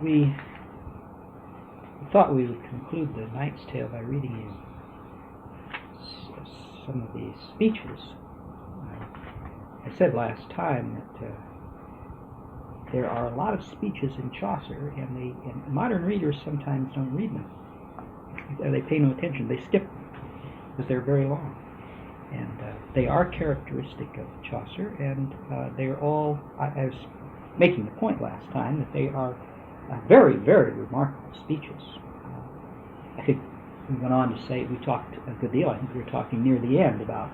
We thought we would conclude the Knight's Tale by reading you some of the speeches. I said last time that there are a lot of speeches in Chaucer, and modern readers sometimes don't read them. They pay no attention. They skip them because they're very long. And they are characteristic of Chaucer, and they're all, I was making the point last time, that they are very, very remarkable speeches. I think we went on to say, we talked a good deal, I think we were talking near the end about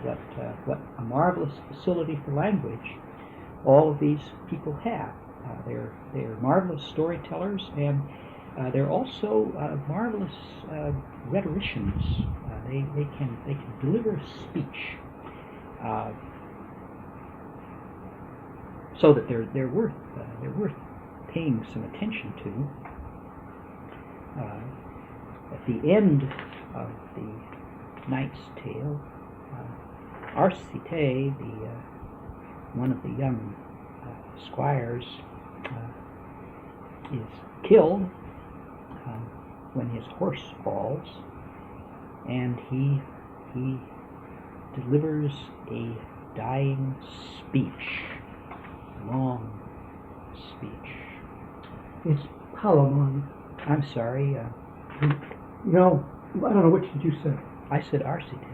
what a marvelous facility for language all of these people have. They're marvelous storytellers, and they're also marvelous rhetoricians. They can deliver a speech so that they're worth paying some attention to. At the end of the Knight's Tale, Arcite, one of the young squires, is killed when his horse falls, and he delivers a dying speech, long speech. It's Palamon. I'm sorry. No, I don't know which did you say. I said Arcite.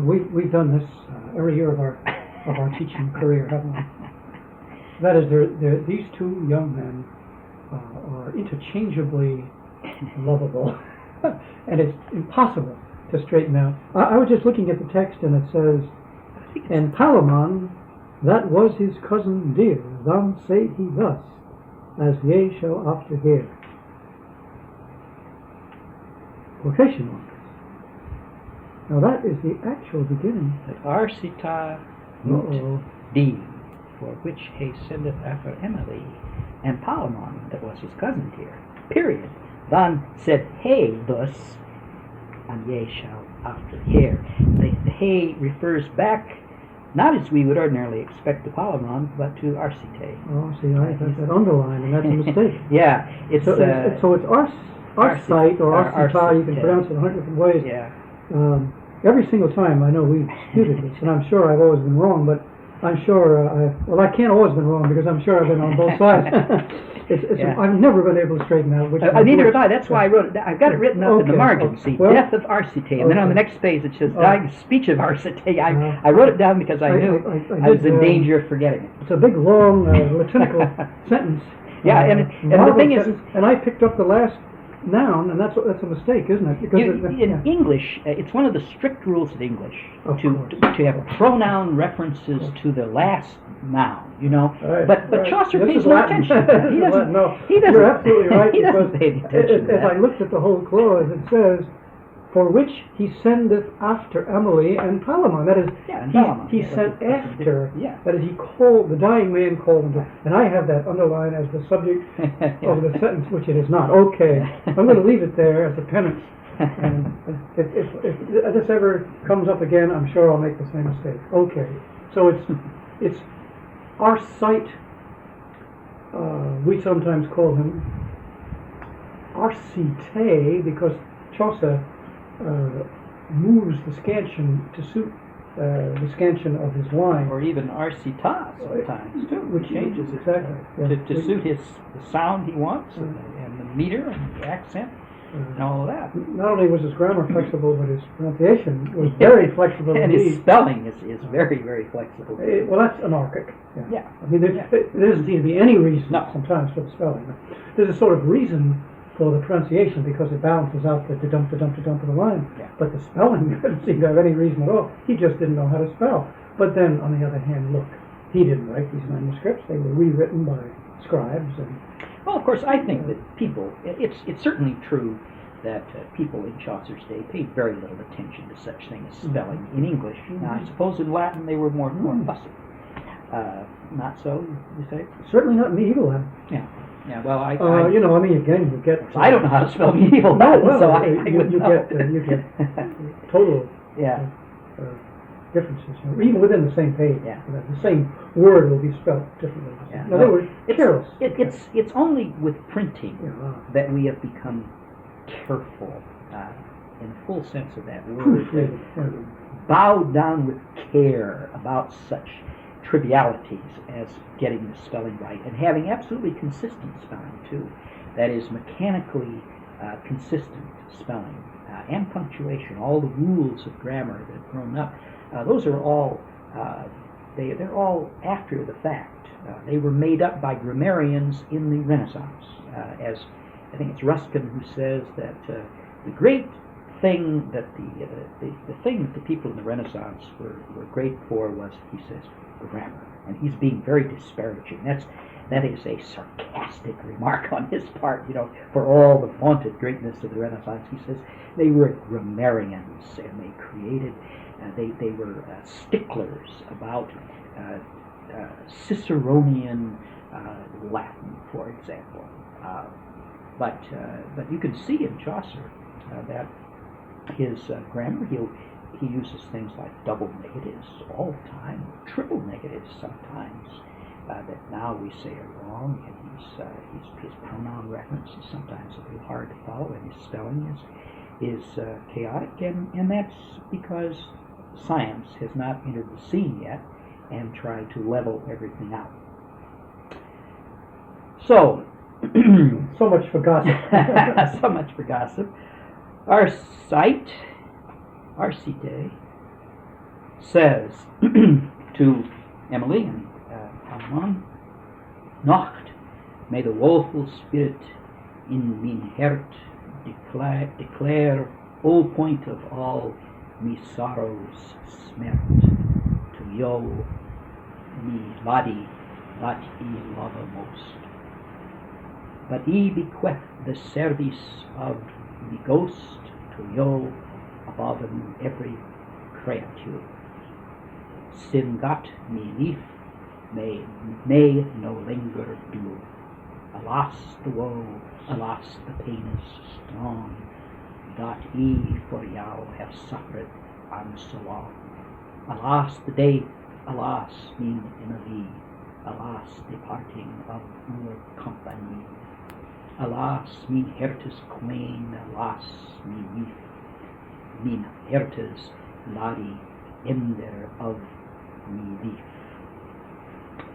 We've done this every year of our teaching career, haven't we? That is, these two young men are interchangeably lovable, and it's impossible to straighten out. I was just looking at the text, and it says, "And Palamon, that was his cousin dear, then said he thus, as ye shall after hear." Quotation marks. Now that is the actual beginning. Arcita Uh-oh. D, for which he sendeth after Emily, and Palamon, that was his cousin dear, period. Then said he thus, and ye shall after hear. The he refers back, not as we would ordinarily expect to Palamon, but to Arcite. Oh, see, I have that underlined, and that's a mistake. Yeah, it's so it's Arcite or Arcita. You can pronounce it 100 different ways. Yeah. Every single time I know we've disputed this, and I'm sure I've always been wrong, but I'm sure I can't always been wrong because I'm sure I've been on both sides. I've never been able to straighten out which. Neither have I. That's why I wrote it. I've got it written up in the margin. See, well, death of Arcite, and then on the next page it says dying speech of Arcite. I wrote it down because I knew I was in danger of forgetting it. It's a big long Latinical sentence. Yeah, and the thing is, and I picked up the last noun, and that's a mistake, isn't it? Because in English, it's one of the strict rules of English to have pronoun references to the last noun. You know, right, but Chaucer pays no attention. He doesn't. You're absolutely right. He doesn't pay any attention. As I looked at the whole clause, it says, "For which he sendeth after Emily and Palamon." That is, he sent after. Yeah. That is, he called, the dying man called him. And I have that underlined as the subject of the sentence, which it is not. Okay, I'm going to leave it there as a penance. And if this ever comes up again, I'm sure I'll make the same mistake. Okay, so it's Arcite. We sometimes call him Arcite because Chaucer moves the scansion to suit the scansion of his line, or even Arcita sometimes too, which changes it to suit the sound he wants and the meter and the accent and all of that. Not only was his grammar flexible, but his pronunciation was very flexible and indeed. His spelling is very, very flexible. Well, that's anarchic. Yeah. I mean, there doesn't seem to be any reason sometimes for the spelling. There's a sort of reason for the pronunciation because it balances out the dump of the line. Yeah. But the spelling doesn't seem to have any reason at all. He just didn't know how to spell. But then, on the other hand, look, he didn't write these manuscripts. They were rewritten by scribes. Well, of course, I think that people, it's certainly true that people in Chaucer's day paid very little attention to such things as spelling in English. Now, I suppose in Latin they were more fussy. Not so, you say? Certainly not medieval Latin. Yeah. Yeah, well, again, you get... I don't know how to spell medieval Latin, so I you get total differences, even within the same page. Yeah. The same word will be spelled differently. Yeah. No, they were careless. It's only with printing Yeah. that we have become careful, in the full sense of that word, Proofreading. Yeah. bowed down with care about such trivialities as getting the spelling right and having absolutely consistent spelling too. That is mechanically consistent spelling and punctuation. All the rules of grammar that have grown up, those are all they're all after the fact. They were made up by grammarians in the Renaissance, as I think it's Ruskin who says that the great thing that the thing that the people in the Renaissance were great for was, he says, grammar, and he's being very disparaging. That is a sarcastic remark on his part, for all the vaunted greatness of the Renaissance. He says they were grammarians, and they created, they were sticklers about Ciceronian Latin, for example. But you can see in Chaucer that his grammar, he uses things like double negatives all the time, triple negatives sometimes, that now we say are wrong, and his pronoun reference is sometimes a little hard to follow, and his spelling is chaotic, and that's because science has not entered the scene yet and tried to level everything out. So, so much for gossip. So much for gossip. Our site, our cite, says to Emily and Amman, Nacht, may the woeful spirit in mein Hert declare, O point of all me sorrows smert, to yo, me laddie, that I love most. But I bequeath the service of the ghost to yo above every creature. Sin got me lief may no longer do. Alas the woe, alas the pain is strong, that I for yow have suffered and so long. Alas the day, alas mein Emily, alas the parting of your company. Alas mein hertes queen, alas mein wife, mein hertes laddie, ender of me lief.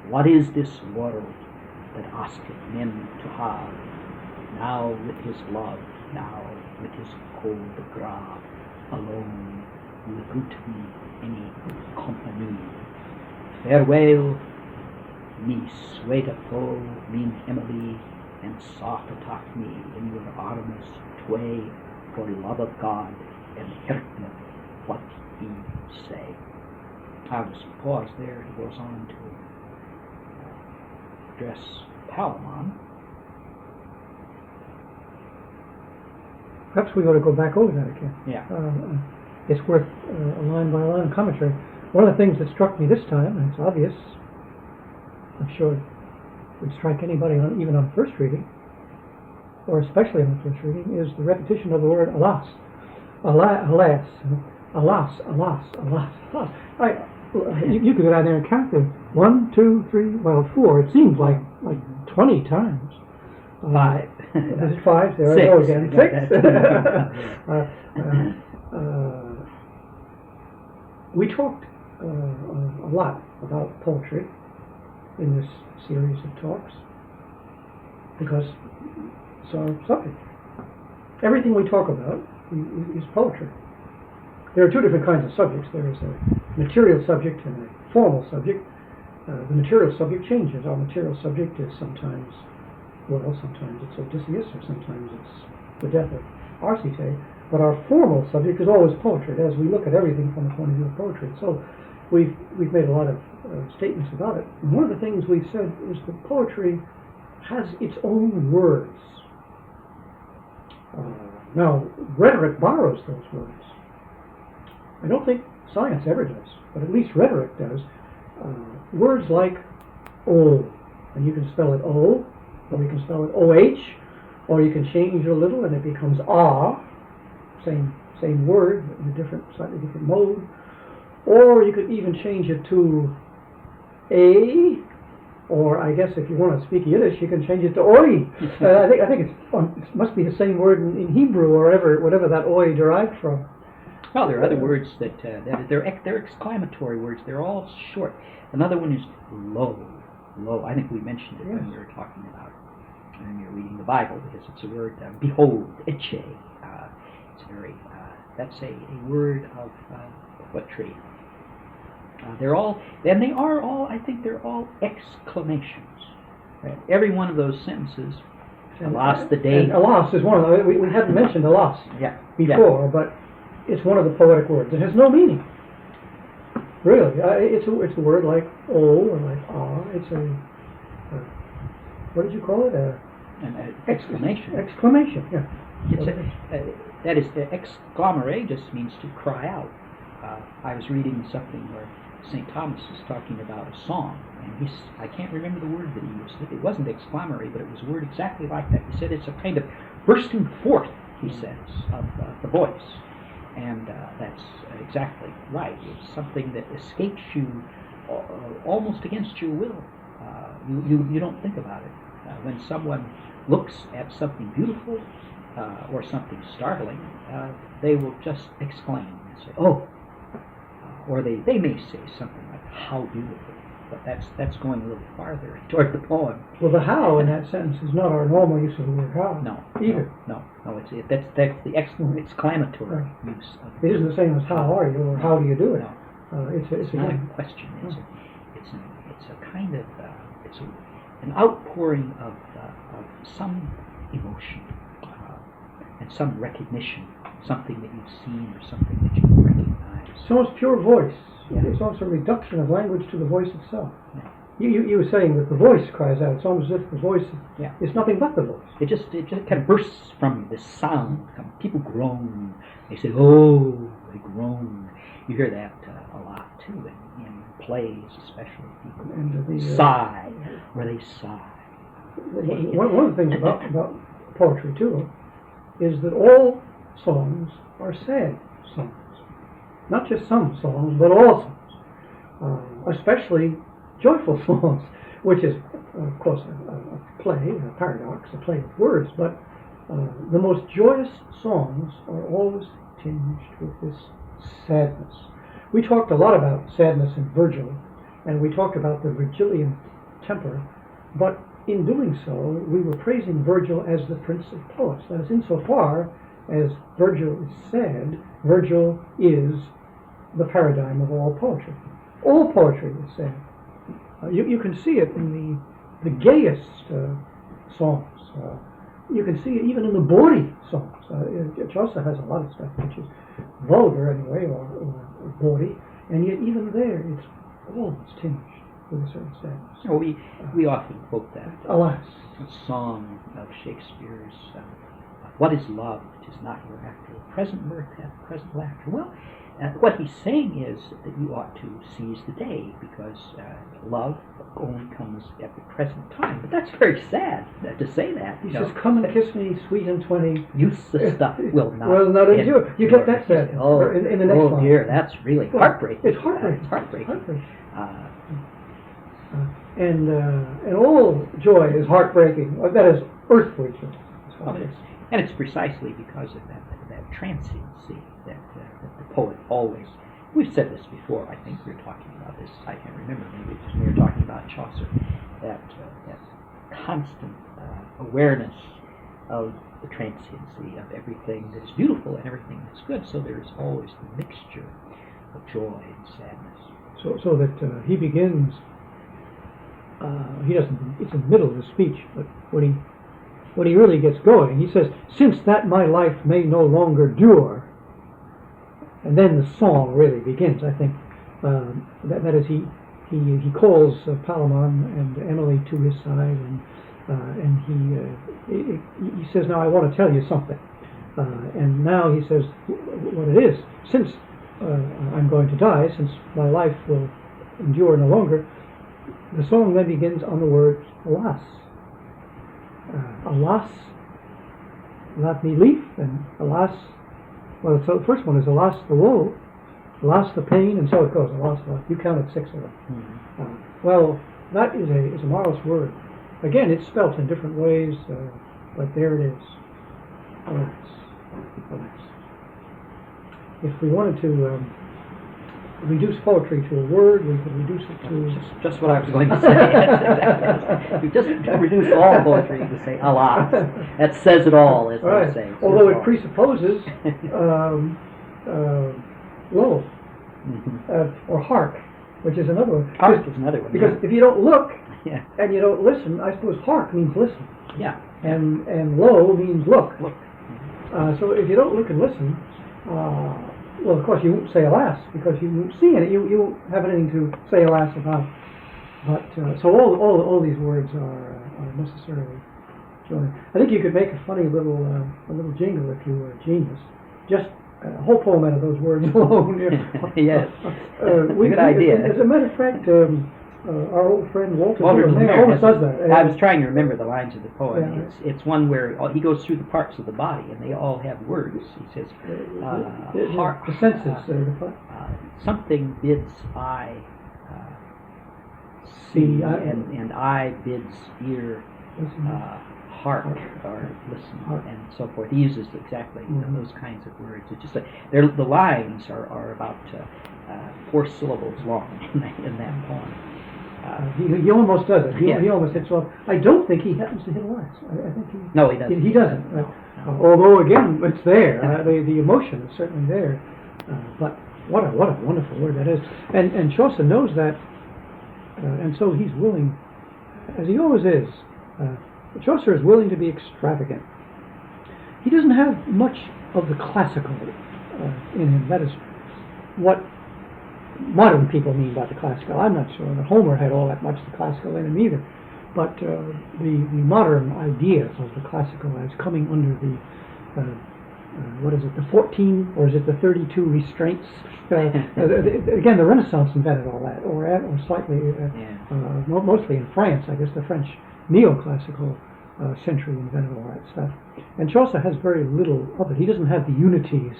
What is this world that asketh men to have, now with his love, now with his cold grave, alone without me any company. Farewell, me sweetful mein Emily, and soft attack me in your arms tway, for love of God, and heart me what ye say. I'll just pause there. He goes on to address Palamon. Perhaps we ought to go back over that again. Yeah. It's worth a line-by-line commentary. One of the things that struck me this time, and it's obvious, I'm sure it would strike anybody even on first reading, or especially on first reading, is the repetition of the word alas. Alas, alas, alas, alas, alas. You could go down there and count them. 1, 2, 3, 4. It seems like 20 times. 5. Is it 5? There 6. I go again. 6. We talked a lot about poetry in this series of talks because it's our subject. Everything we talk about is poetry. There are two different kinds of subjects. There is a material subject and a formal subject. The material subject changes. Our material subject is sometimes it's Odysseus, or sometimes it's the death of Arcite. But our formal subject is always poetry, as we look at everything from the point of view of poetry. So we've made a lot of statements about it. And one of the things we've said is that poetry has its own words. Now, rhetoric borrows those words. I don't think science ever does, but at least rhetoric does. Words like O, and you can spell it O, or you can spell it OH, or you can change it a little and it becomes ah, same word in a slightly different mode. or you could even change it to a, or I guess if you want to speak Yiddish, you can change it to oi. I think it must be the same word in Hebrew or whatever that oi derived from. Well, there are other words that they're exclamatory words. They're all short. Another one is lo. Lo. I think we mentioned it when we were talking about when we were reading the Bible, because it's a word. Behold, etche. It's very. That's a word of poetry. They're all, and they are all. I think they're all exclamations. Right? Every one of those sentences. Alas, the day. And alas is one of them. We hadn't mentioned alas before, but it's one of the poetic words. It has no meaning. Really, it's a word like oh or like ah. It's a what did you call it? An exclamation. Exclamation. Yeah. That is, exclamare just means to cry out. I was reading something where St. Thomas is talking about a song, and I can't remember the word that he used. It wasn't exclamare, but it was a word exactly like that. He said it's a kind of bursting forth, he says, of the voice. And that's exactly right. It's something that escapes you almost against your will. You don't think about it. When someone looks at something beautiful or something startling, they will just exclaim and say, "Oh!" Or they may say something like, "How beautiful!" But that's going a little farther toward the poem. Well, the how in that sentence is not our normal use of the word how. No, either. No. That's the exclamatory use of it. It isn't the same as how are you or how do you do it. No. It's not a question. It's a kind of an outpouring of some emotion and some recognition, something that you've seen or something that you recognize. It's almost pure voice. Yeah. It's almost a reduction of language to the voice itself. Yeah. You were saying that the voice cries out. It's almost as if the voice is nothing but the voice. It just kind of bursts from this sound. People groan. They say, "Oh," they groan. You hear that a lot too in plays, especially. People sigh, where they sigh. One of the things about poetry too is that all songs are sad songs. Not just some songs, but all songs. Especially joyful songs, which is, of course, a play, a paradox, a play of words, but the most joyous songs are always tinged with this sadness. We talked a lot about sadness in Virgil, and we talked about the Virgilian temper, but in doing so, we were praising Virgil as the prince of poets. That is, insofar as Virgil is sad, Virgil is the paradigm of all poetry. All poetry is sad. You can see it in the gayest songs. You can see it even in the bawdy songs. Chaucer has a lot of stuff which is vulgar anyway, or bawdy, and yet even there it's always tinged with a certain sadness. Oh, we often quote that. Alas. A song of Shakespeare's, "What is love? 'Tis not hereafter. Present mirth hath present laughter." Well, what he's saying is that you ought to seize the day, because love only comes at the present time. But that's very sad to say that. He says, "Come and kiss me, sweet and 20. Useless stuff will not endure." You get that sad in the next line. Oh dear, that's really heartbreaking. It's heartbreaking. It's heartbreaking. And all joy is heartbreaking. That is earthly joy. And it's precisely because of that transiency that the poet always. We've said this before. I think we were talking about this. I can't remember. Maybe it was when we were talking about Chaucer. That constant awareness of the transiency of everything that is beautiful and everything that's good. So there is always the mixture of joy and sadness. So that he begins. He doesn't. It's in the middle of the speech, but when he really gets going, he says, "Since that my life may no longer dure," and then the song really begins. I think that is he calls Palamon and Emily to his side, and he says, "Now I want to tell you something," and now he says what it is. Since I'm going to die, since my life will endure no longer. The song then begins on the word alas. Alas, not me lief, and alas, well, so the first one is alas the woe, lost the pain, and so it goes. I lost the. You counted 6 of them. Well, that is a marvelous word. Again, it's spelt in different ways, but there it is. Alas, alas. If we wanted to reduce poetry to a word, we could reduce it to... Just what I was going to say. Exactly. You just reduce all poetry to say alas. That says it all, as they say. Although it presupposes lo, or hark, which is another one. Hark is another one. Because if you don't look yeah. and you don't listen, I suppose hark means listen. Yeah. And lo means look. Look. So if you don't look and listen, well, of course, you won't say alas because you won't see it. You won't have anything to say alas about. But so all these words are necessarily joined. I think you could make a funny little jingle if you were a genius. Just a whole poem out of those words alone. Yes. Good idea. As a matter of fact, our old friend Walter Miller always does that. I was trying to remember the lines of the poem. Yeah. It's one where he goes through the parts of the body, and they all have words. He says, the senses. something bids I see, and I bids ear hark or listen, and so forth. He uses exactly those kinds of words. It's just the lines are about 4 syllables long in that poem. He almost does it. He almost hits off. I don't think he happens to hit alas. I think he. No, he doesn't. He doesn't. No. Although again, it's there. The emotion is certainly there. But what a wonderful word that is. And Chaucer knows that, and so he's willing, as he always is. Chaucer is willing to be extravagant. He doesn't have much of the classical in him. That is what modern people mean by the classical. I'm not sure that Homer had all that much of the classical in him either. But the modern ideas of the classical as coming under the, what is it, the 14, or is it the 32 restraints? Again, the Renaissance invented all that, or slightly, mostly in France. I guess the French neoclassical century invented all that stuff. And Chaucer has very little of it. He doesn't have the unities.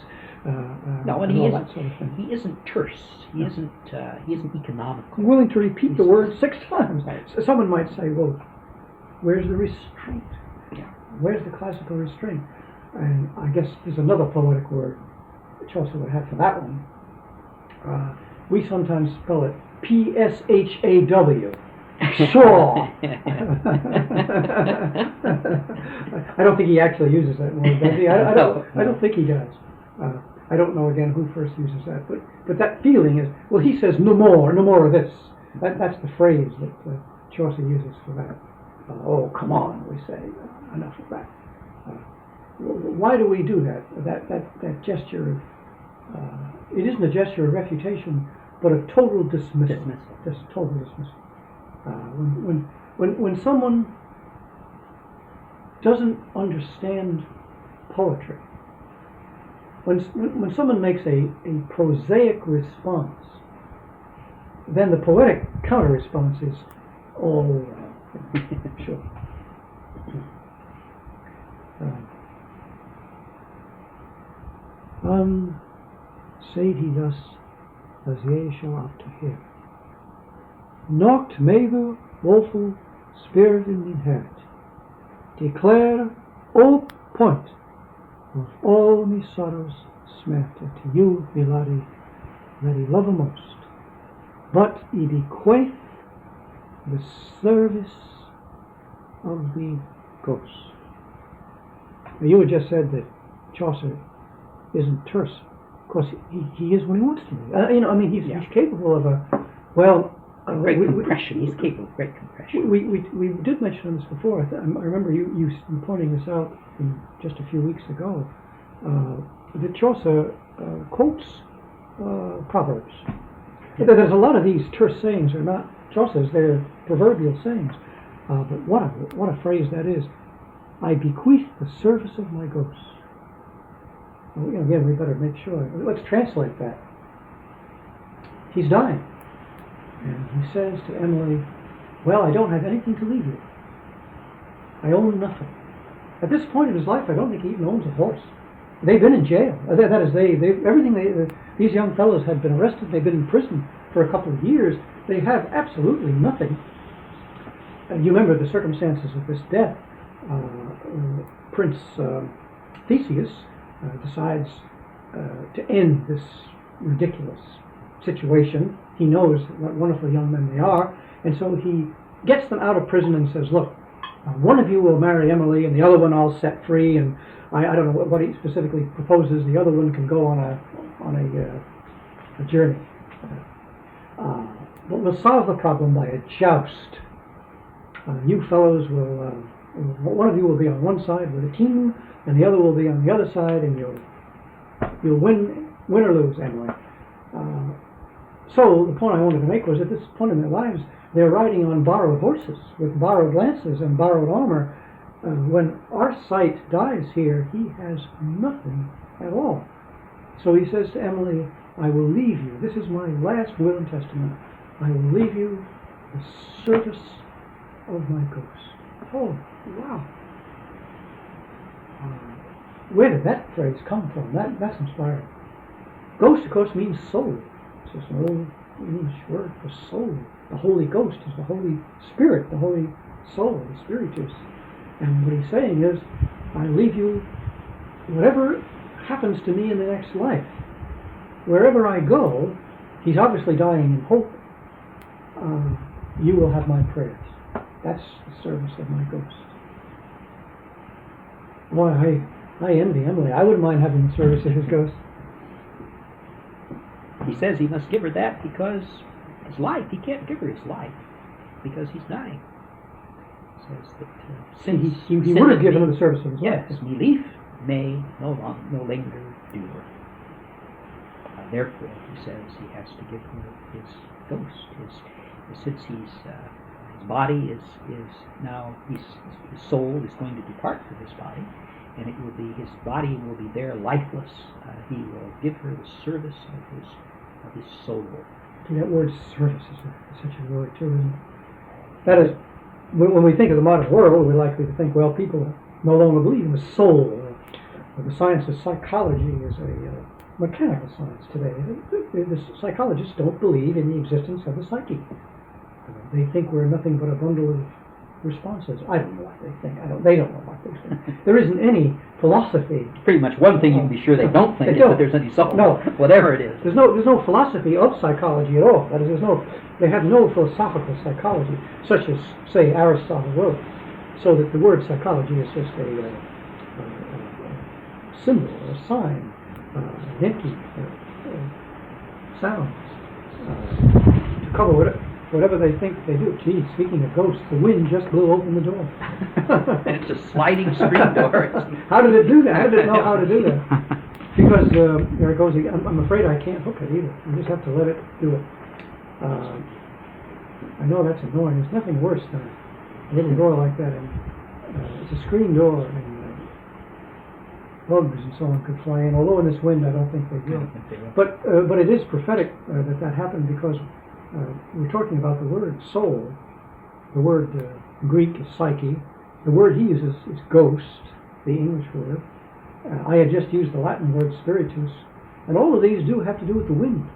No, and all that sort of thing. He isn't terse. He isn't economical. He's willing to repeat the word 6 times. So someone might say, well, where's the restraint? Yeah. Where's the classical restraint? And I guess there's another poetic word Chaucer would have for that one. We sometimes spell it P-S-H-A-W. Shaw. I don't think he actually uses that word, does he? I don't think he does. I don't know again who first uses that, but that feeling is, well, he says no more of this. That's the phrase that Chaucer uses for that. Oh, come on, we say, enough of that. Why do we do that? That gesture of, it isn't a gesture of refutation, but of total dismissal. Just total dismissal. When someone doesn't understand poetry, when someone makes a prosaic response, then the poetic counter response is, oh, sure. Said he thus, as ye shall after hear. Nocht meager, woeful, spirit in mijn hart, declare, o point, of all my sorrows smerte, to you, my laddie, that I love most, but I bequeath the service of the ghost. Now, you had just said that Chaucer isn't terse. Of course, he is when he wants to be. He's capable of great compression. He's capable of great compression. We did mention this before. I remember you pointing this out just a few weeks ago. That Chaucer quotes proverbs. There's a lot of these terse sayings are not Chaucer's; they're proverbial sayings. But what a phrase that is! I bequeath the service of my ghost. Well, again, we better make sure. Let's translate that. He's dying. And he says to Emily, well, I don't have anything to leave you. I own nothing. At this point in his life, I don't think he even owns a horse. They've been in jail. That is, these young fellows had been arrested. They've been in prison for a couple of years. They have absolutely nothing. And you remember the circumstances of this death. Prince Theseus decides to end this ridiculous situation. He knows what wonderful young men they are, and so he gets them out of prison and says, look, one of you will marry Emily and the other one I'll set free, and I don't know what he specifically proposes. The other one can go on a journey. But we'll solve the problem by a joust. You fellows will, one of you will be on one side with a team, and the other will be on the other side, and you'll win or lose, Emily. So the point I wanted to make was at this point in their lives, they're riding on borrowed horses with borrowed lances and borrowed armor. When Arcite dies here, he has nothing at all. So he says to Emily, I will leave you. This is my last will and testament. I will leave you the service of my ghost. Oh, wow. Where did that phrase come from? That's inspiring. Ghost, of course, means soul. It's just an old English word for soul. The Holy Ghost is the Holy Spirit, the Holy Soul, the Spiritus. And what he's saying is, I leave you whatever happens to me in the next life. Wherever I go, he's obviously dying in hope. You will have my prayers. That's the service of my ghost. Boy, I envy Emily. I wouldn't mind having the service of his ghost. He says he must give her that because his life. He can't give her his life because he's dying. He says that since he would have given her the service of his life. Yes, me leaf may no longer do her. Therefore, he says he has to give her his ghost. Since his body is now his soul is going to depart from his body, and it will be his body will be there lifeless. He will give her the service of his soul. See, that word service is such a word too, isn't it? That is, when we think of the modern world, we're likely to think, well, people no longer believe in the soul. The science of psychology is a mechanical science today. The psychologists don't believe in the existence of the psyche. They think we're nothing but a bundle of responses. I don't know what they think. They don't know what they think. There isn't any philosophy. Pretty much one thing you can be sure they don't think is that there's any soul. No. Whatever it is. There's no philosophy of psychology at all. That is, they have no philosophical psychology, such as, say, Aristotle wrote. So that the word psychology is just a symbol, a sign, an empty sound to cover whatever they think they do. Gee, speaking of ghosts, the wind just blew open the door. It's a sliding screen door. How did it do that? How did it know how to do that? Because there it goes again. I'm afraid I can't hook it either. You just have to let it do it. I know that's annoying. There's nothing worse than a little door like that. And it's a screen door, and bugs and so on could fly in. Although in this wind, I don't think they will. But it is prophetic that happened because we're talking about the word soul. The word Greek is psyche. The word he uses is ghost, the English word. I had just used the Latin word spiritus. And all of these do have to do with the wind,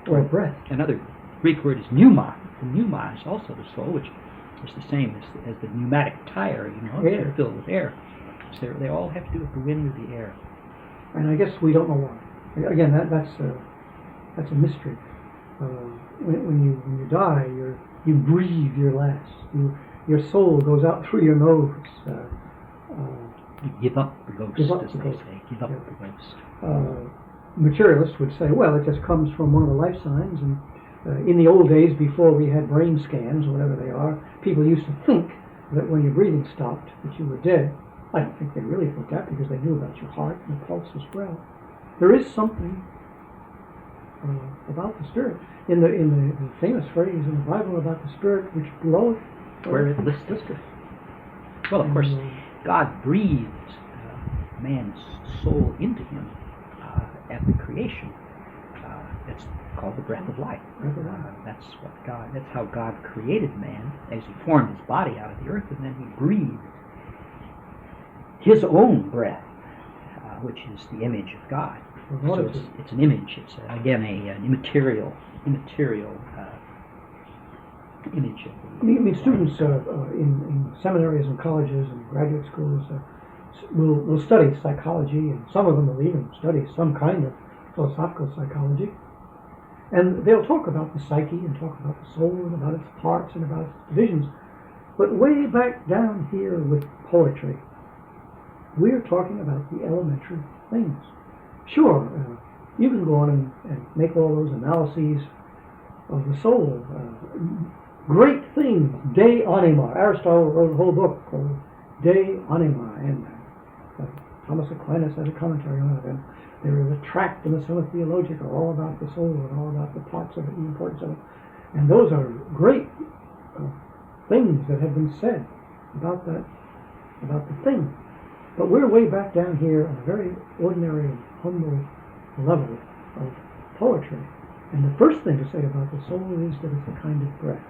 or breath. Another Greek word is pneuma. And pneuma is also the soul, which is the same as the pneumatic tire, they're filled with air. So they all have to do with the wind or the air. And I guess we don't know why. Again, that's a mystery. When you die, you breathe your last. Your soul goes out through your nose. You give up the ghost, give up as the they ghost. say. Give up the ghost. Materialists would say, well, it just comes from one of the life signs. And in the old days, before we had brain scans, whatever they are, people used to think that when your breathing stopped, that you were dead. I don't think they really think that because they knew about your heart and the pulse as well. There is something about the spirit. In the famous phrase in the Bible about the spirit which bloweth where it listeth. Well, of course, God breathed man's soul into him at the creation. That's called the breath of life. That's how God created man, as he formed his body out of the earth, and then he breathed his own breath which is the image of God. Well, So it's an image. It's again an immaterial image of I mean, students in seminaries and colleges and graduate schools will study psychology, and some of them will even study some kind of philosophical psychology. And they'll talk about the psyche and talk about the soul and about its parts and about its divisions. But way back down here with poetry, we're talking about the elementary things. Sure, you can go on and make all those analyses of the soul. Great things, De Anima. Aristotle wrote a whole book called De Anima, and Thomas Aquinas had a commentary on it. And there is a tract in the Summa Theologica all about the soul and all about the parts of it, the importance of it. And those are great things that have been said about the thing. But we're way back down here on a very ordinary and humble level of poetry. And the first thing to say about the soul is that it's a kind of breath,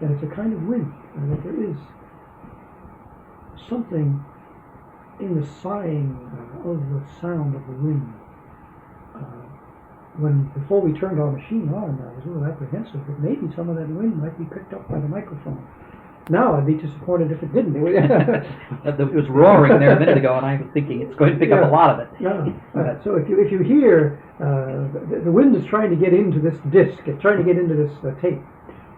that it's a kind of wind, and that there is something in the sighing of the sound of the wind. Before we turned our machine on, I was a little apprehensive that maybe some of that wind might be picked up by the microphone. Now I'd be disappointed if it didn't. It was roaring there a minute ago, and I was thinking it's going to pick up a lot of it. Yeah. So if you hear the wind is trying to get into this disc, it's trying to get into this tape.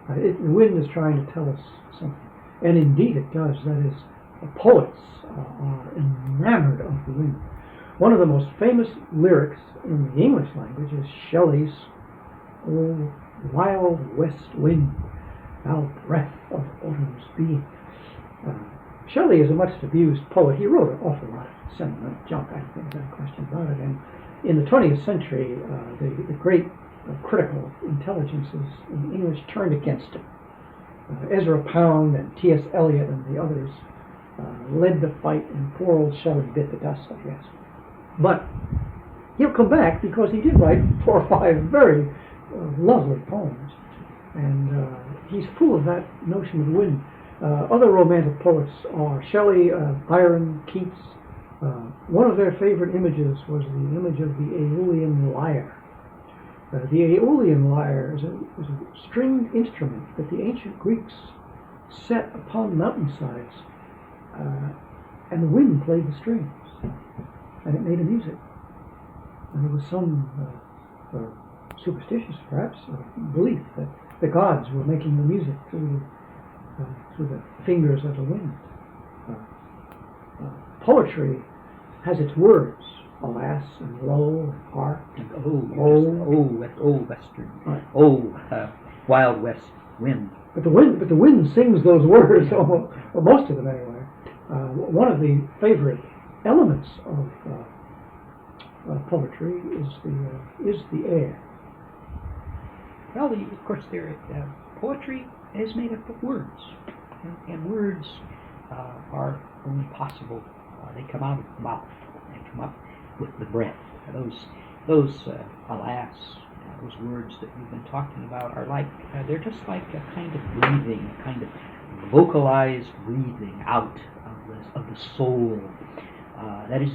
The wind is trying to tell us something, and indeed it does. That is, poets are enamored of the wind. One of the most famous lyrics in the English language is Shelley's "O wild west wind, thou breath of autumn's being." Shelley is a much abused poet. He wrote an awful lot of sentimental junk, I think there's no question about it. And in the 20th century, the great critical intelligences in English turned against him. Ezra Pound and T.S. Eliot and the others led the fight, and poor old Shelley bit the dust, I guess. But he'll come back because he did write 4 or 5 very lovely poems. And he's full of that notion of the wind. Other romantic poets are Shelley, Byron, Keats. One of their favorite images was the image of the Aeolian lyre. The Aeolian lyre is a stringed instrument that the ancient Greeks set upon mountainsides, and the wind played the strings, and it made a music. And there was some superstitious, perhaps, belief that the gods were making the music through the fingers of the wind. Poetry has its words: alas, and lo, and hark, and western, right. Wild west wind. But the wind sings those words, or most of them anyway. One of the favorite elements of poetry is the air. Well, of course, poetry is made up of words, and words are only possible. They come out of the mouth. They come up with the breath. Those alas, those words that we've been talking about are like they're just like a kind of breathing, a kind of vocalized breathing out of the soul. That is,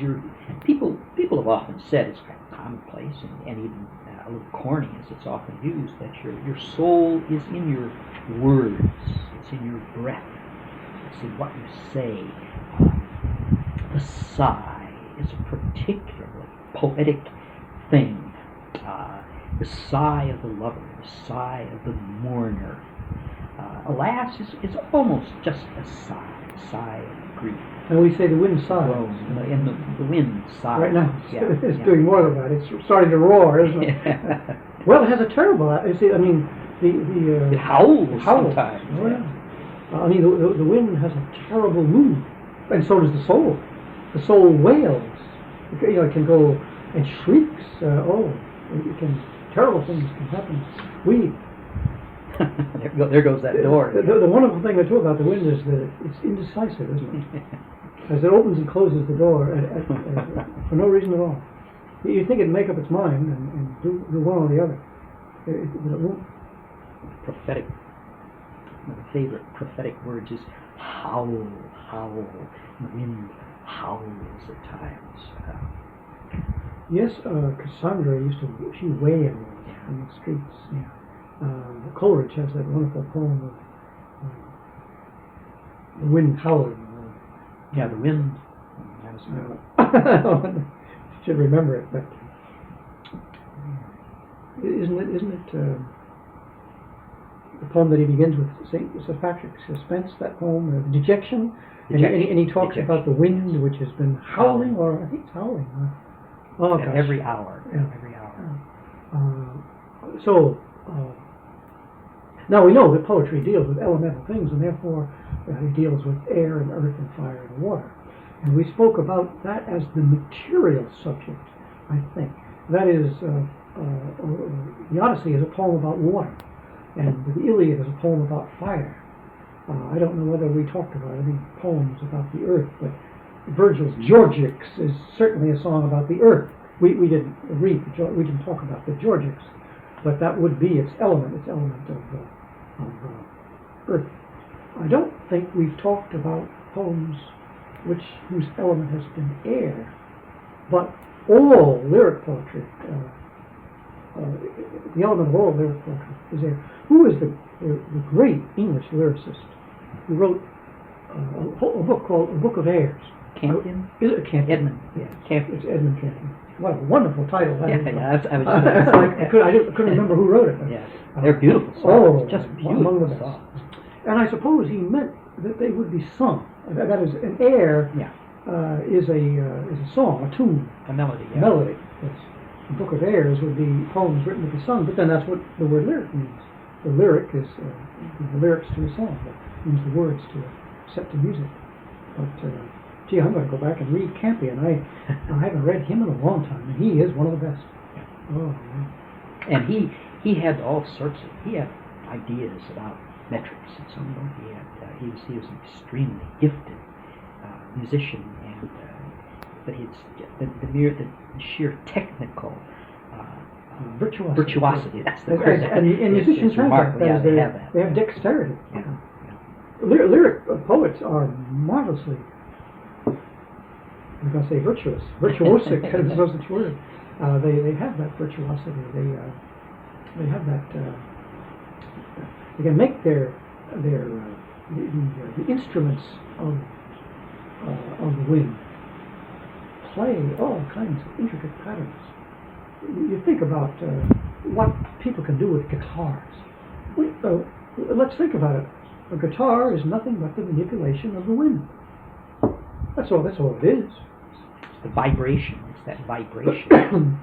people have often said, it's kind of commonplace and even a little corny as it's often used, that your soul is in your words, it's in your breath, it's in what you say. The sigh is a particularly poetic thing. The sigh of the lover, the sigh of the mourner. Alas is almost just a sigh of grief. And we say the wind sighs. And the wind sighs. Right now, it's doing more than that. It's starting to roar, isn't it? Well, it has a terrible. It howls sometimes. Oh, yeah. I mean, the wind has a terrible mood, and so does the soul. The soul wails. It can go and shrieks. Terrible things can happen. There goes that door. The wonderful thing, too, about the wind is that it's indecisive, isn't it? As it opens and closes the door for no reason at all. You think it'd make up its mind and do one or the other. But it won't. Prophetic. One of the favorite prophetic words is howl, howl. The wind howls at times. Yes, Cassandra she wailed in the streets. Yeah. Coleridge has that wonderful poem of the wind howling. Yeah, the wind. That was good. Should remember it, but isn't it the poem that he begins with St. Patrick's Suspense, that poem, Dejection? And he talks Dejection. about the wind which has been howling, or I think it's howling. Oh, gosh. Every hour. Yeah. Every hour. Now we know that poetry deals with elemental things, and therefore it deals with air and earth and fire and water. And we spoke about that as the material subject, I think. That is, the Odyssey is a poem about water, and the Iliad is a poem about fire. I don't know whether we talked about any poems about the earth, but Virgil's Georgics is certainly a song about the earth. We didn't read we didn't talk about the Georgics, but that would be its element of earth. I don't think we've talked about poems whose element has been air, but all lyric poetry, the element of all lyric poetry is air. Who is the great English lyricist who wrote a book called A Book of Airs? Campion? Is it Campion? Edmund. Yes, Campion. it's Edmund Campion. What a wonderful title that is. I was I couldn't remember who wrote it. Yeah, they're beautiful songs. Just among the beautiful best. songs. And I suppose he meant that they would be sung. That is, an air Yeah. is a song, a tune, A melody. a Yeah. melody. Yes. A book of airs would be poems written to be sung, but then that's what the word lyric means. The lyric is the lyrics to a song. That means the words to set to music. But gee, I'm going to go back and read Campion. I haven't read him in a long time, and he is one of the best. Yeah. Oh, man. And he had all sorts of ideas about metrics and so on. He was an extremely gifted musician, and but the sheer technical virtuosity. That's the word. And musicians have that. Yeah, they have that. They have dexterity. Yeah. Lyric poets are marvelously, I'm going to say virtuous. Virtuosic is the word. They have that virtuosity. They have that. They can make the instruments of the wind play all kinds of intricate patterns. You think about what people can do with guitars. Let's think about it. A guitar is nothing but the manipulation of the wind. That's all it is. It's the vibration. It's that vibration.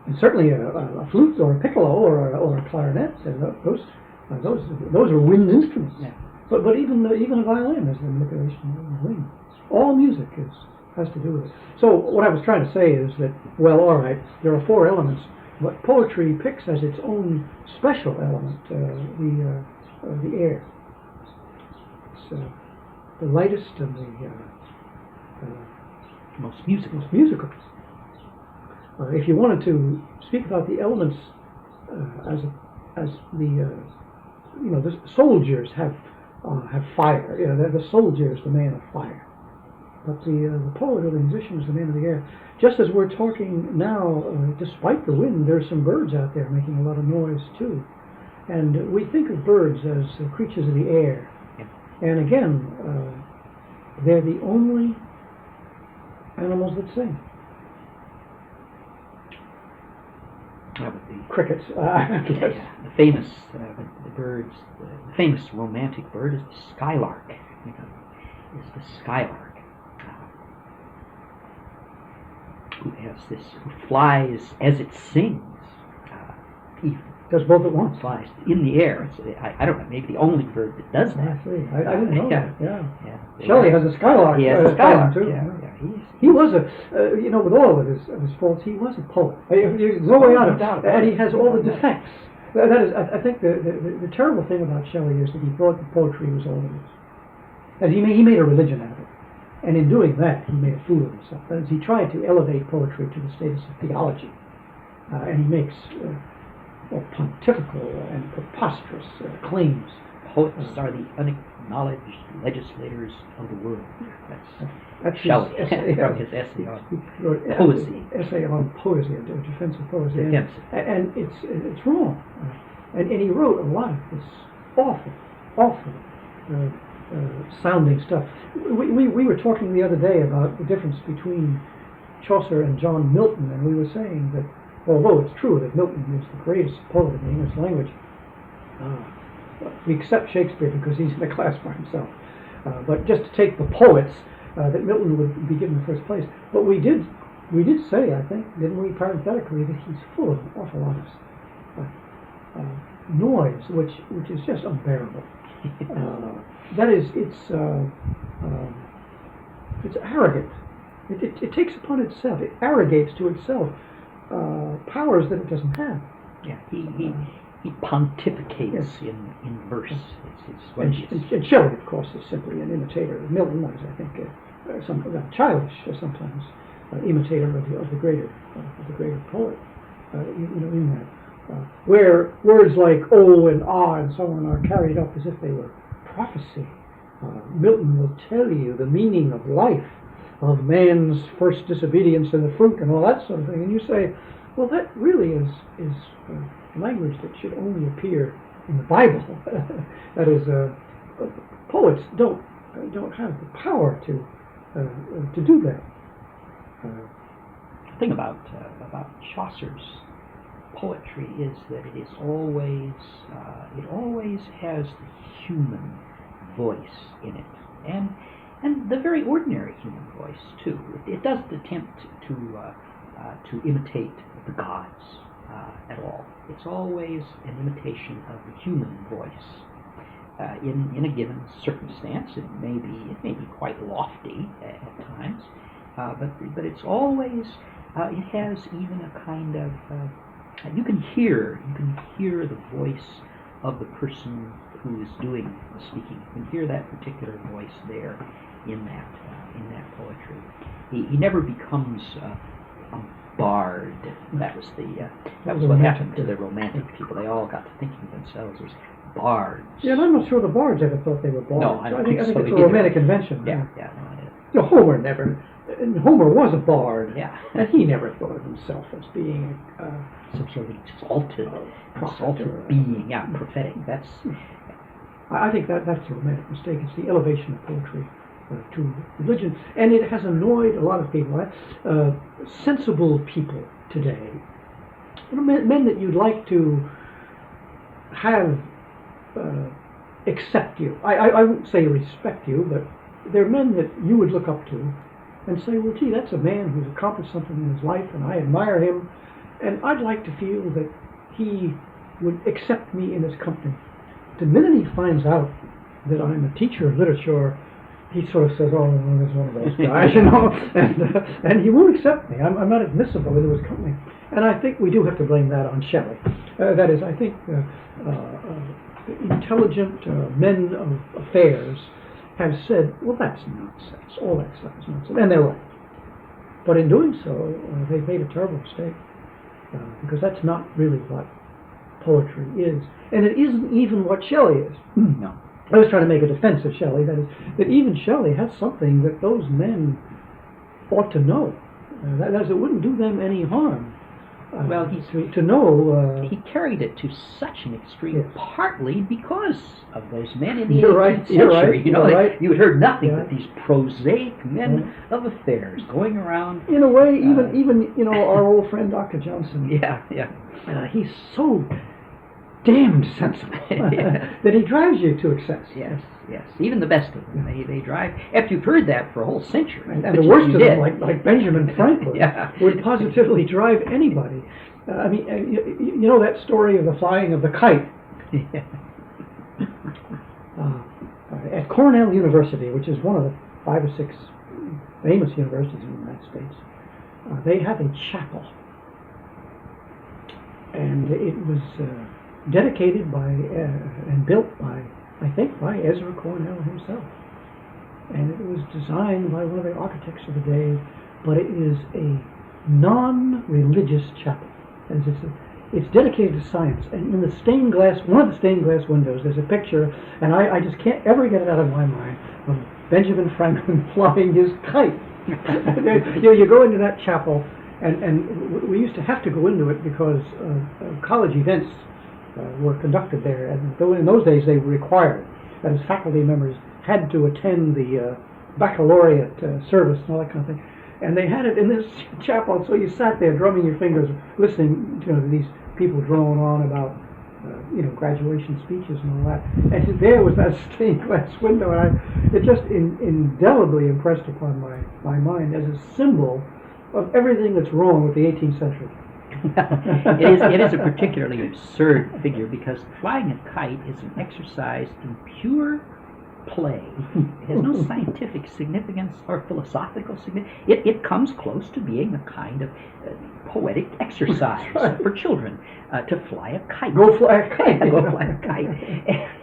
And certainly a flute or a piccolo or a clarinet, and those are wind instruments. Yeah. But even a violin is the manipulation of the wind. All music has to do with it. So what I was trying to say is that, well, all right, there are four elements, but poetry picks as its own special element the air. It's the lightest and the Most musical. most musical. If you wanted to speak about the elements as the soldiers have fire. The soldier is the man of fire, but the poet or the musician is the man of the air. Just as we're talking now, despite the wind, there's some birds out there making a lot of noise too, and we think of birds as creatures of the air. And again, they're the only animals that sing. The Crickets. the famous the birds. The famous romantic bird is the skylark. Is the skylark who flies as it sings. He Does both at once. flies in the air. I don't know. Maybe the only bird that does that. I see. I didn't know that. Yeah. Yeah. Shelley has a skylark. He has a skylark too. Yeah. He was with all of his faults, he was a poet. There's no way out of it. And he has all the defects. That is, I think the terrible thing about Shelley is that he thought that poetry was all it is. And he made a religion out of it. And in doing that, he made a fool of himself. That is, he tried to elevate poetry to the status of theology. And he makes pontifical and preposterous claims Poets are the unacknowledged legislators of the world. That's His Shelley essay, from his essay on he wrote an poesy. essay on poesy, a defense of poesy. Defense. And it's wrong. And he wrote a lot of this awful sounding stuff. We were talking the other day about the difference between Chaucer and John Milton, and we were saying that although it's true that Milton is the greatest poet in the English language, we accept Shakespeare because he's in a class by himself. But just to take the poets, that Milton would be given the first place. But we did say, I think, didn't we, parenthetically, that he's full of an awful lot of noise, which is just unbearable. That is, it's arrogant. It takes upon itself, it arrogates to itself powers that it doesn't have. Yeah, he pontificates in verse. And Shelley, of course, is simply an imitator. Milton was, I think, childish sometimes, imitator of the greater poet. In that, where words like "oh" and "ah" and so on are carried up as if they were prophecy. Milton will tell you the meaning of life, of man's first disobedience and the fruit and all that sort of thing, and you say, well, that really is language that should only appear in the Bible. That is, poets don't have the power to do that. The thing about Chaucer's poetry is that it always has the human voice in it, and the very ordinary human voice too. It doesn't attempt to imitate the gods at all. It's always an imitation of the human voice in a given circumstance. It may be quite lofty at times, but it's always it has even a kind of you can hear the voice of the person who is doing the speaking. You can hear that particular voice there in that poetry. He never becomes a bard. That was what happened to the Romantic people. They all got to thinking of themselves as bards. Yeah, and I'm not sure the bards ever thought they were bards. No, I think it's so a romantic invention. Yeah. Homer was a bard. Yeah. And he never thought of himself as being some sort of exalted being. Yeah, prophetic. I think that's a romantic mistake. It's the elevation of poetry to religion, and it has annoyed a lot of people. Sensible people today, men that you'd like to have accept you. I won't say respect you, but they're men that you would look up to and say, well, gee, that's a man who's accomplished something in his life, and I admire him, and I'd like to feel that he would accept me in his company. The minute he finds out that I'm a teacher of literature, he sort of says, oh, there's one of those guys, and he won't accept me. I'm not admissible into his company. And I think we do have to blame that on Shelley. That is, I think intelligent men of affairs have said, well, that's nonsense. All that stuff is nonsense. And they're right. But in doing so, they've made a terrible mistake, because that's not really what poetry is. And it isn't even what Shelley is. No. I was trying to make a defense of Shelley, that is, that even Shelley has something that those men ought to know. That is, it wouldn't do them any harm. To know. He carried it to such an extreme, yes. Partly because of those men in the 18th century. You're right. You had heard nothing but these prosaic men of affairs going around. In a way, even our old friend Dr. Johnson. Yeah. He's so damned sensible that he drives you to excess. Yes. Even the best of them, they drive. After you've heard that for a whole century, and the worst of them, like Benjamin Franklin, would positively drive anybody. I mean, you know that story of the flying of the kite. At Cornell University, which is one of the 5 or 6 famous universities in the United States, they have a chapel, and it was dedicated by and built by, I think, by Ezra Cornell himself. And it was designed by one of the architects of the day, but it is a non-religious chapel. And it's dedicated to science. And in the stained glass, one of the stained glass windows, there's a picture, and I just can't ever get it out of my mind, of Benjamin Franklin flying his kite. You go into that chapel, and we used to have to go into it because college events were conducted there, and though in those days they were required, that is, faculty members had to attend the baccalaureate service and all that kind of thing. And they had it in this chapel, so you sat there drumming your fingers, listening to these people drone on about graduation speeches and all that. And there was that stained glass window, and it just indelibly impressed upon my mind as a symbol of everything that's wrong with the 18th century. It is a particularly absurd figure because flying a kite is an exercise in pure play. It has no scientific significance or philosophical significance. It comes close to being a kind of poetic exercise for children to fly a kite. Go fly a kite. Go fly a kite.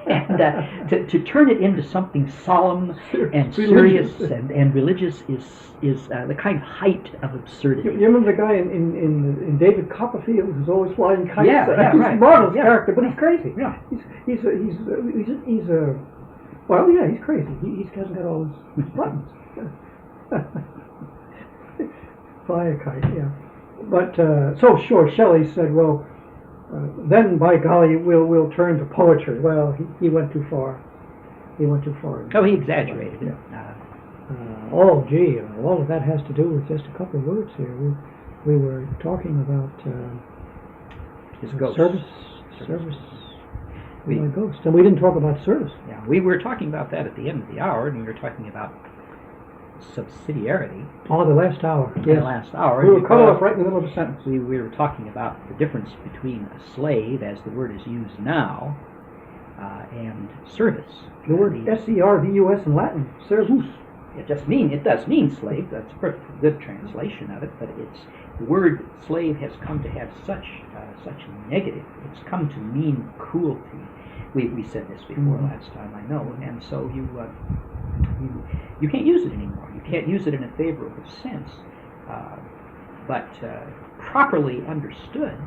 And to turn it into something solemn and serious and religious is the kind of height of absurdity. You remember the guy in David Copperfield who's always flying kites? Yeah, he's right. a marvelous character, but he's crazy. Yeah. He's crazy. He hasn't got all his buttons. Fly a kite, yeah. But so sure, Shelley said, well, then by golly, we'll turn to poetry. Well, he went too far. He went too far. Oh, he exaggerated it. All of that has to do with just a couple of words here. We were talking about his ghost. Service. Ghost, and we didn't talk about service. Yeah, we were talking about that at the end of the hour, and we were talking about subsidiarity. Oh, the last hour. Yes. The last hour. We were cut off right in the middle of a sentence. We were talking about the difference between a slave, as the word is used now, and service. The word servus in Latin, servus. It does mean slave. That's a perfectly good translation of it. But the word slave has come to have such negative. It's come to mean cruelty. We said this before last time, I know, and so you can't use it anymore. You can't use it in a favorable sense. But properly understood,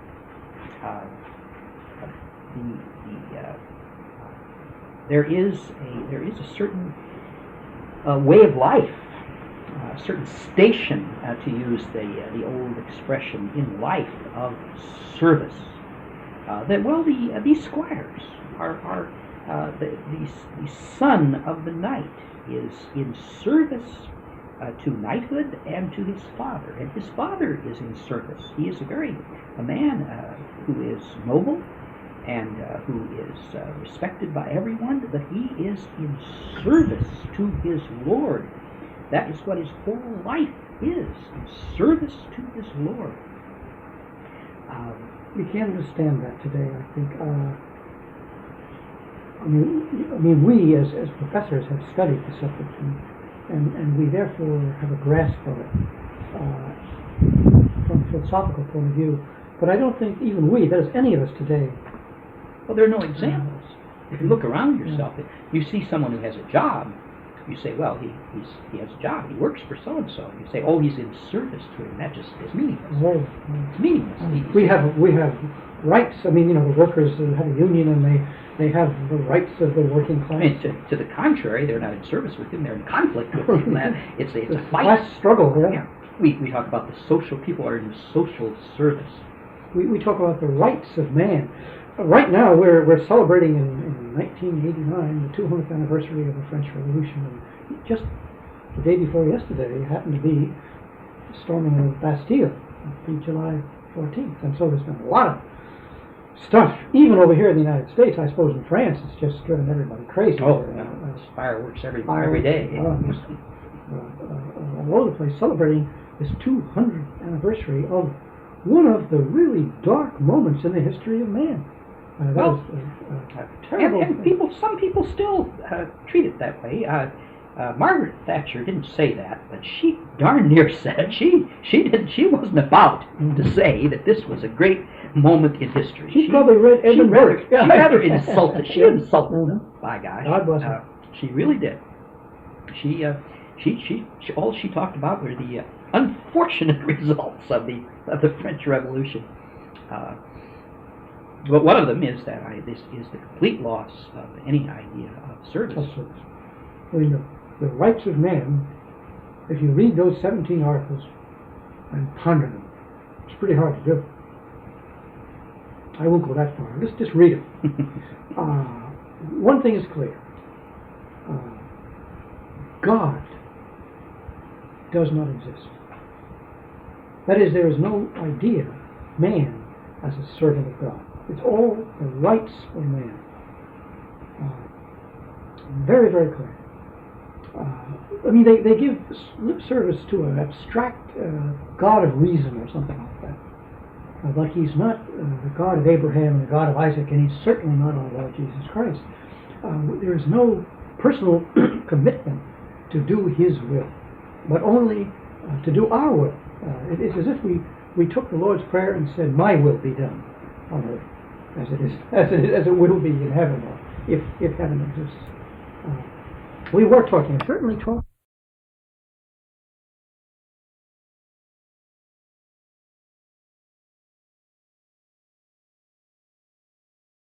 there is a certain way of life, a certain station, to use the old expression, in life of service. These squires are the son of the knight is in service to knighthood and to his father, and his father is in service. He is a man who is noble and who is respected by everyone, but he is in service to his Lord. That is what his whole life is, in service to his Lord. We can't understand that today, I think. I mean, we as professors have studied the subject, and we therefore have a grasp of it from a philosophical point of view. But I don't think even we, that is any of us today. Well, there are no examples. If you look around yourself, you see someone who has a job, you say, well, he has a job, he works for so-and-so. You say, oh, he's in service to him. That just is meaningless. Oh, it's meaningless. We have rights. I mean, the workers have a union, and they have the rights of the working class. I mean, to the contrary, they're not in service with him, they're in conflict with him. It's a fight. Class struggle, yeah. We talk about the social, people are in social service. We talk about the rights of man. Right now, we're celebrating in 1989 the 200th anniversary of the French Revolution, and just the day before yesterday happened to be storming of the Bastille, the July 14th, and so there's been a lot of stuff, even over here in the United States. I suppose in France it's just driven everybody crazy. Oh, fireworks every day. All over the place celebrating this 200th anniversary of one of the really dark moments in the history of man. Terrible. And some people still treat it that way. Margaret Thatcher didn't say that, but she darn near said she wasn't about to say that this was a great moment in history. She probably read Edmund Burke. She rather insulted. She insulted them. By gosh, God bless her. She really did. She all she talked about were the unfortunate results of the French Revolution. But one of them is that this is the complete loss of any idea of service. Of service. I mean, the rights of man, if you read those 17 articles and ponder them, it's pretty hard to do. I won't go that far. Let's just read them. One thing is clear. God does not exist. That is, there is no idea man as a servant of God. It's all the rights of man. Very, very clear. I mean, they give lip service to an abstract God of reason or something like that. But he's not the God of Abraham and the God of Isaac, and he's certainly not our Lord Jesus Christ. There is no personal commitment to do his will, but only to do our will. It's as if we took the Lord's Prayer and said, "My will be done on earth, as it will be in heaven, or if heaven exists." We were talking, certainly talking.